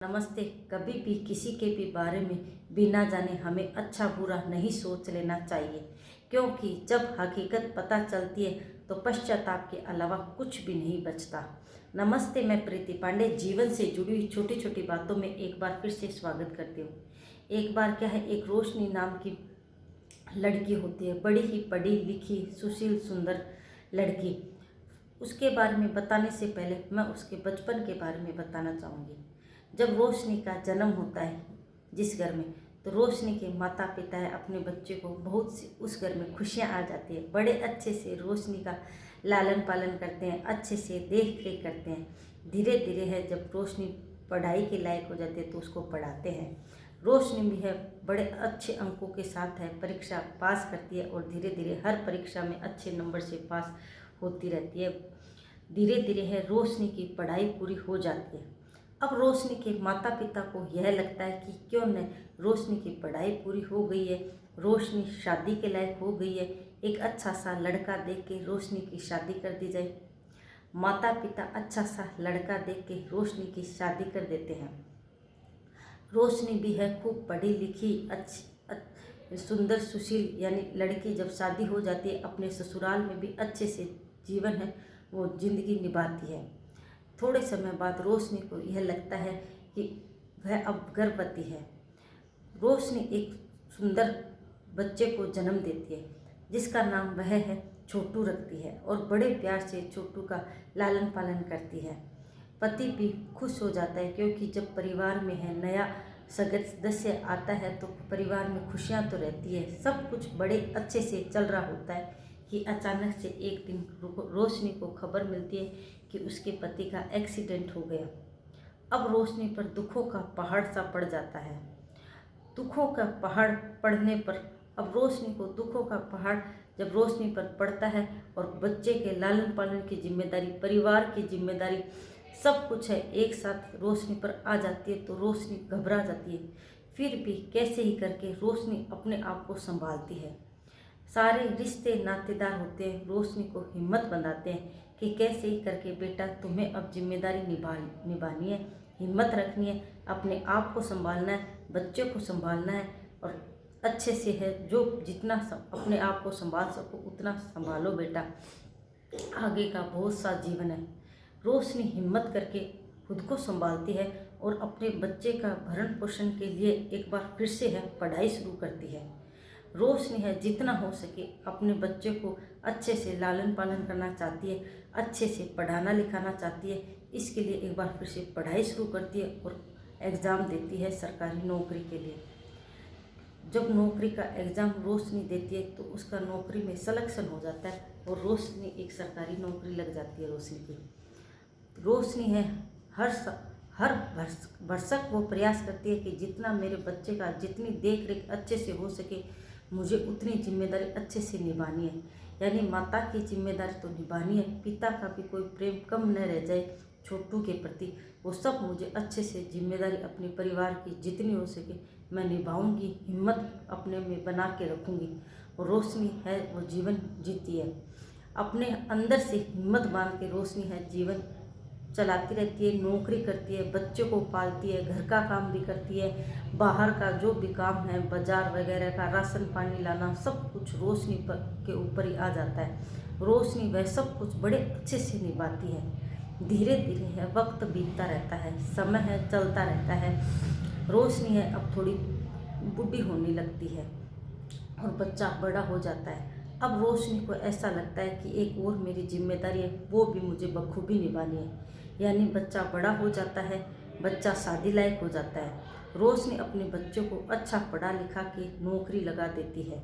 नमस्ते। कभी भी किसी के भी बारे में बिना जाने हमें अच्छा बुरा नहीं सोच लेना चाहिए, क्योंकि जब हकीकत पता चलती है तो पश्चाताप के अलावा कुछ भी नहीं बचता। नमस्ते, मैं प्रीति पांडे जीवन से जुड़ी हुई छोटी छोटी बातों में एक बार फिर से स्वागत करती हूँ। एक बार क्या है, एक रोशनी नाम की लड़की होती है, बड़ी ही पढ़ी लिखी सुशील सुंदर लड़की। उसके बारे में बताने से पहले मैं उसके बचपन के बारे में बताना चाहूँगी। जब रोशनी का जन्म होता है जिस घर में, तो रोशनी के माता पिता है अपने बच्चे को बहुत सी उस घर में खुशियाँ आ जाती है। बड़े अच्छे से रोशनी का लालन पालन करते हैं, अच्छे से देख रेख करते हैं। धीरे धीरे है जब रोशनी पढ़ाई के लायक हो जाती है तो उसको पढ़ाते हैं। रोशनी भी है बड़े अच्छे अंकों के साथ है परीक्षा पास करती है और धीरे धीरे हर परीक्षा में अच्छे नंबर से पास होती रहती है। धीरे धीरे है रोशनी की पढ़ाई पूरी हो जाती है। अब रोशनी के माता पिता को यह लगता है कि क्यों न रोशनी की पढ़ाई पूरी हो गई है, रोशनी शादी के लायक हो गई है, एक अच्छा सा लड़का देख के रोशनी की शादी कर दी जाए। माता पिता अच्छा सा लड़का देख के रोशनी की शादी कर देते हैं। रोशनी भी है खूब पढ़ी लिखी अच्छी सुंदर सुशील यानी लड़की जब शादी हो जाती है अपने ससुराल में भी अच्छे से जीवन है वो जिंदगी निभाती है। थोड़े समय बाद रोशनी को यह लगता है कि वह अब गर्भवती है। रोशनी एक सुंदर बच्चे को जन्म देती है जिसका नाम वह है छोटू रखती है और बड़े प्यार से छोटू का लालन पालन करती है। पति भी खुश हो जाता है, क्योंकि जब परिवार में है नया सदस्य आता है तो परिवार में खुशियाँ तो रहती है, सब कुछ बड़े अच्छे से चल रहा होता है कि अचानक से एक दिन रोशनी को खबर मिलती है कि उसके पति का एक्सीडेंट हो गया। अब रोशनी पर दुखों का पहाड़ सा पड़ जाता है। दुखों का पहाड़ पड़ने पर अब रोशनी को दुखों का पहाड़ जब रोशनी पर पड़ता है और बच्चे के लालन पालन की जिम्मेदारी, परिवार की जिम्मेदारी, सब कुछ है एक साथ रोशनी पर आ जाती है तो रोशनी घबरा जाती है। फिर भी कैसे ही करके रोशनी अपने आप को संभालती है। सारे रिश्ते नातेदार होते हैं रोशनी को हिम्मत बनाते हैं कि कैसे ही करके बेटा तुम्हें अब जिम्मेदारी निभानी है, हिम्मत रखनी है, अपने आप को संभालना है, बच्चे को संभालना है और अच्छे से है जो जितना अपने आप को संभाल सको उतना संभालो बेटा, आगे का बहुत सा जीवन है। रोशनी हिम्मत करके खुद को संभालती है और अपने बच्चे का भरण पोषण के लिए एक बार फिर से है पढ़ाई शुरू करती है। रोशनी है जितना हो सके अपने बच्चे को अच्छे से लालन पालन करना चाहती है, अच्छे से पढ़ाना लिखाना चाहती है। इसके लिए एक बार फिर से पढ़ाई शुरू करती है और एग्ज़ाम देती है सरकारी नौकरी के लिए। जब नौकरी का एग्ज़ाम रोशनी देती है तो उसका नौकरी में सिलेक्शन हो जाता है और रोशनी एक सरकारी नौकरी लग जाती है रोशनी की। रोशनी है हर भरसक वो प्रयास करती है कि जितना मेरे बच्चे का जितनी देख रेख अच्छे से हो सके मुझे उतनी जिम्मेदारी अच्छे से निभानी है। यानी माता की जिम्मेदारी तो निभानी है, पिता का भी कोई प्रेम कम न रह जाए छोटू के प्रति, वो सब मुझे अच्छे से जिम्मेदारी अपने परिवार की जितनी हो सके मैं निभाऊंगी, हिम्मत अपने में बना के रखूंगी। और रोशनी है वो जीवन जीती है, अपने अंदर से हिम्मत बांध के रोशनी है जीवन चलाती रहती है, नौकरी करती है, बच्चों को पालती है, घर का काम भी करती है, बाहर का जो भी काम है बाजार वगैरह का राशन पानी लाना सब कुछ रोशनी पर के ऊपर ही आ जाता है। रोशनी वह सब कुछ बड़े अच्छे से निभाती है। धीरे धीरे है वक्त बीतता रहता है, समय है चलता रहता है। रोशनी है अब थोड़ी बूढ़ी होने लगती है और बच्चा बड़ा हो जाता है। अब रोशनी को ऐसा लगता है कि एक और मेरी जिम्मेदारी है वो भी मुझे बखूबी निभानी है। यानी बच्चा बड़ा हो जाता है, बच्चा शादी लायक हो जाता है। रोशनी अपने बच्चों को अच्छा पढ़ा लिखा के नौकरी लगा देती है।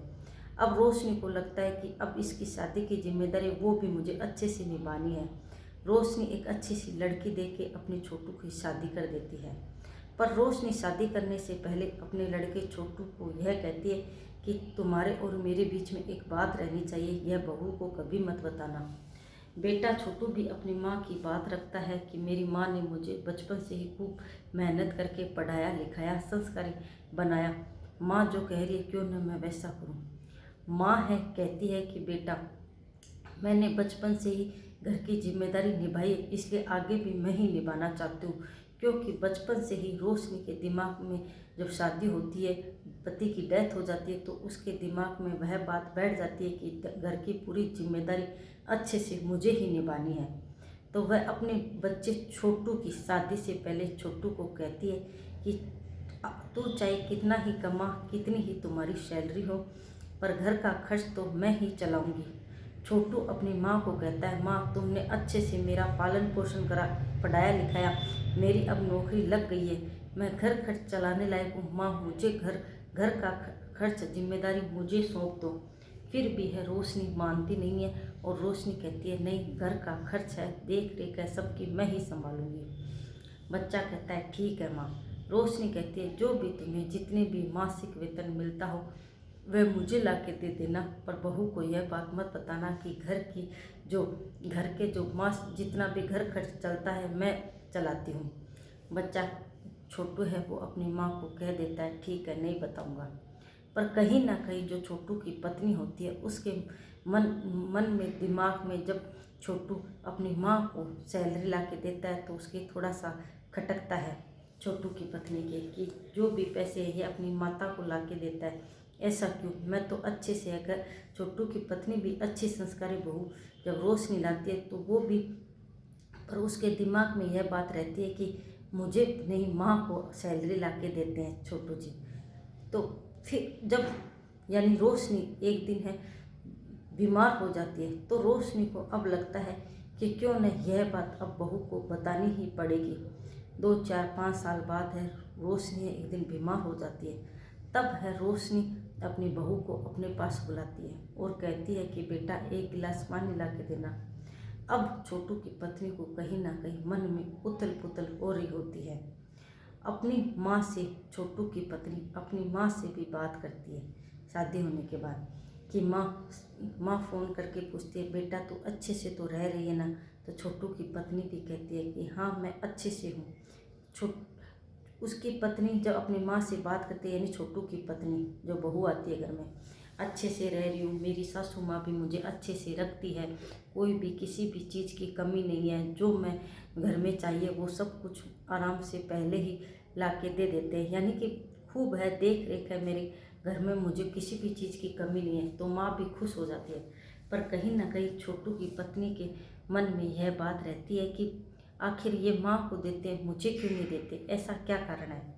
अब रोशनी को लगता है कि अब इसकी शादी की जिम्मेदारी वो भी मुझे अच्छे से निभानी है। रोशनी एक अच्छी सी लड़की देख के अपने छोटू की शादी कर देती है। पर रोशनी शादी करने से पहले अपने लड़के छोटू को यह कहती है कि तुम्हारे और मेरे बीच में एक बात रहनी चाहिए, यह बहू को कभी मत बताना। बेटा छोटू भी अपनी माँ की बात रखता है कि मेरी माँ ने मुझे बचपन से ही खूब मेहनत करके पढ़ाया लिखाया संस्कारी बनाया, माँ जो कह रही है क्यों न मैं वैसा करूँ। माँ है कहती है कि बेटा मैंने बचपन से ही घर की जिम्मेदारी निभाई, इसलिए आगे भी मैं ही निभाना चाहती हूँ, क्योंकि बचपन से ही रोशनी के दिमाग में जब शादी होती है, पति की डेथ हो जाती है, तो उसके दिमाग में वह बात बैठ जाती है कि घर की पूरी जिम्मेदारी अच्छे से मुझे ही निभानी है। तो वह अपने बच्चे छोटू की शादी से पहले छोटू को कहती है कि तू चाहे कितना ही कमा, कितनी ही तुम्हारी सैलरी हो, पर घर का खर्च तो मैं ही चलाऊंगी। छोटू अपनी माँ को कहता है, माँ तुमने अच्छे से मेरा पालन पोषण करा, पढ़ाया लिखाया, मेरी अब नौकरी लग गई है, मैं घर खर्च चलाने लायक हूँ। माँ मुझे घर का खर्च जिम्मेदारी मुझे सौंप दो। फिर भी है रोशनी मानती नहीं है और रोशनी कहती है, नहीं, घर का खर्च है, देख रेख है सबकी, मैं ही संभालूंगी। बच्चा कहता है, ठीक है माँ। रोशनी कहती है, जो भी तुम्हें जितने भी मासिक वेतन मिलता हो वह मुझे ला के दे देना, पर बहू को यह बात मत बताना कि घर के जो मास जितना भी घर खर्च चलता है मैं चलाती हूँ। बच्चा छोटू है वो अपनी माँ को कह देता है, ठीक है, नहीं बताऊँगा। पर कहीं ना कहीं जो छोटू की पत्नी होती है उसके मन में, दिमाग में, जब छोटू अपनी माँ को सैलरी ला के देता है तो उसके थोड़ा सा खटकता है छोटू की पत्नी के, कि जो भी पैसे ये अपनी माता को ला के देता है, ऐसा क्यों? मैं तो अच्छे से, अगर छोटू की पत्नी भी अच्छी संस्कारी बहू जब रोशनी लाती है तो वो भी, पर उसके दिमाग में यह बात रहती है कि मुझे नहीं, माँ को सैलरी ला के देते हैं छोटू जी। तो फिर जब यानी रोशनी एक दिन है बीमार हो जाती है, तो रोशनी को अब लगता है कि क्यों न यह बात अब बहू को बतानी ही पड़ेगी। 2 4 5 साल बाद है रोशनी एक दिन बीमार हो जाती है। तब है रोशनी अपनी बहू को अपने पास बुलाती है और कहती है कि बेटा 1 गिलास पानी ला के देना। अब छोटू की पत्नी को कहीं ना कहीं मन में उथल पुथल हो रही होती है। अपनी माँ से छोटू की पत्नी अपनी माँ से भी बात करती है शादी होने के बाद, कि माँ फ़ोन करके पूछती है, बेटा तू अच्छे से तो रह रही है ना? तो छोटू की पत्नी भी कहती है कि हाँ मैं अच्छे से हूँ। उसकी पत्नी जब अपनी माँ से बात करती है, यानी छोटू की पत्नी जो बहू आती है घर में, अच्छे से रह रही हूँ, मेरी सासू माँ भी मुझे अच्छे से रखती है, कोई भी किसी भी चीज़ की कमी नहीं है, जो मैं घर में चाहिए वो सब कुछ आराम से पहले ही ला के दे देते हैं, यानी कि खूब है, देख रेख है मेरे घर में, मुझे किसी भी चीज़ की कमी नहीं है। तो माँ भी खुश हो जाती है। पर कहीं ना कहीं छोटू की पत्नी के मन में यह बात रहती है कि आखिर ये माँ को देते हैं, मुझे क्यों नहीं देते, ऐसा क्या कारण है?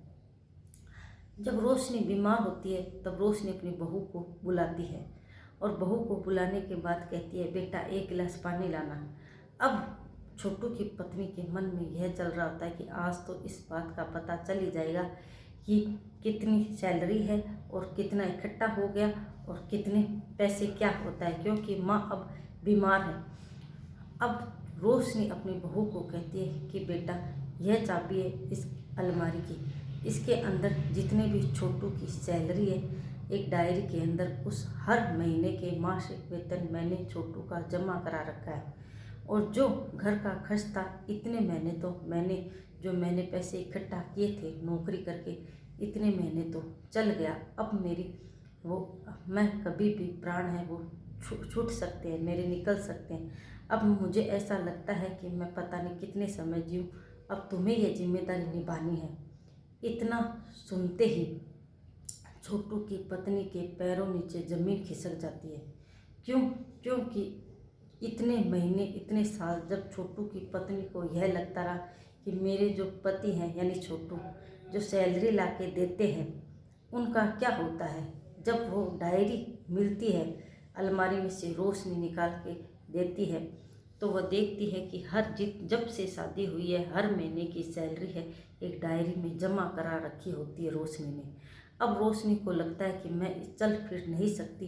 जब रोशनी बीमार होती है तब रोशनी अपनी बहू को बुलाती है और बहू को बुलाने के बाद कहती है, बेटा 1 गिलास पानी लाना। अब छोटू की पत्नी के मन में यह चल रहा होता है कि आज तो इस बात का पता चल ही जाएगा कि कितनी सैलरी है और कितना इकट्ठा हो गया और कितने पैसे क्या होता है, क्योंकि माँ अब बीमार है। अब रोशनी अपनी बहू को कहती है कि बेटा यह चाबी है इस अलमारी की, इसके अंदर जितने भी छोटू की सैलरी है, एक डायरी के अंदर उस हर महीने के मासिक वेतन मैंने छोटू का जमा करा रखा है, और जो घर का खर्च था इतने महीने तो मैंने पैसे इकट्ठा किए थे नौकरी करके, इतने महीने तो चल गया। अब मेरी वो, मैं कभी भी प्राण है वो छूट सकते हैं, मेरे निकल सकते हैं। अब मुझे ऐसा लगता है कि मैं पता नहीं कितने समय जीऊँ, अब तुम्हें यह जिम्मेदारी निभानी है। इतना सुनते ही छोटू की पत्नी के पैरों नीचे ज़मीन खिसक जाती है। क्यों? क्योंकि इतने महीने, इतने साल जब छोटू की पत्नी को यह लगता रहा कि मेरे जो पति हैं यानी छोटू जो सैलरी ला के देते हैं उनका क्या होता है। जब वो डायरी मिलती है अलमारी में से, रोशनी निकाल के देती है, तो वह देखती है कि जब से शादी हुई है हर महीने की सैलरी है एक डायरी में जमा करा रखी होती है रोशनी ने। अब रोशनी को लगता है कि मैं चल फिर नहीं सकती,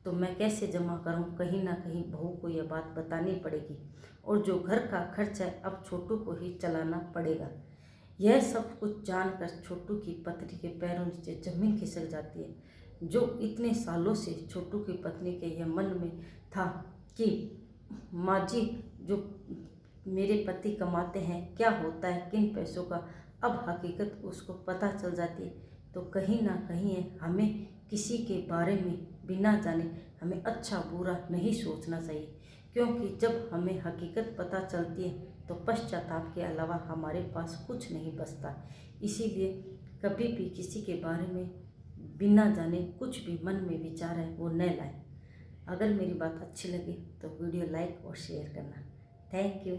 तो मैं कैसे जमा करूं? कहीं ना कहीं बहू को यह बात बतानी पड़ेगी, और जो घर का खर्च है अब छोटू को ही चलाना पड़ेगा। यह सब कुछ जानकर छोटू की पत्नी के पैरों नीचे जमीन खिसक जाती है। जो इतने सालों से छोटू की पत्नी के यह मन में था कि माँ जी, जो मेरे पति कमाते हैं क्या होता है किन पैसों का, अब हकीकत उसको पता चल जाती है। तो कहीं ना कहीं हमें किसी के बारे में बिना जाने हमें अच्छा बुरा नहीं सोचना चाहिए, क्योंकि जब हमें हकीकत पता चलती है तो पश्चाताप के अलावा हमारे पास कुछ नहीं बचता। इसीलिए कभी भी किसी के बारे में बिना जाने कुछ भी मन में विचार है वो न लाएं। अगर मेरी बात अच्छी लगे तो वीडियो लाइक और शेयर करना। Thank you.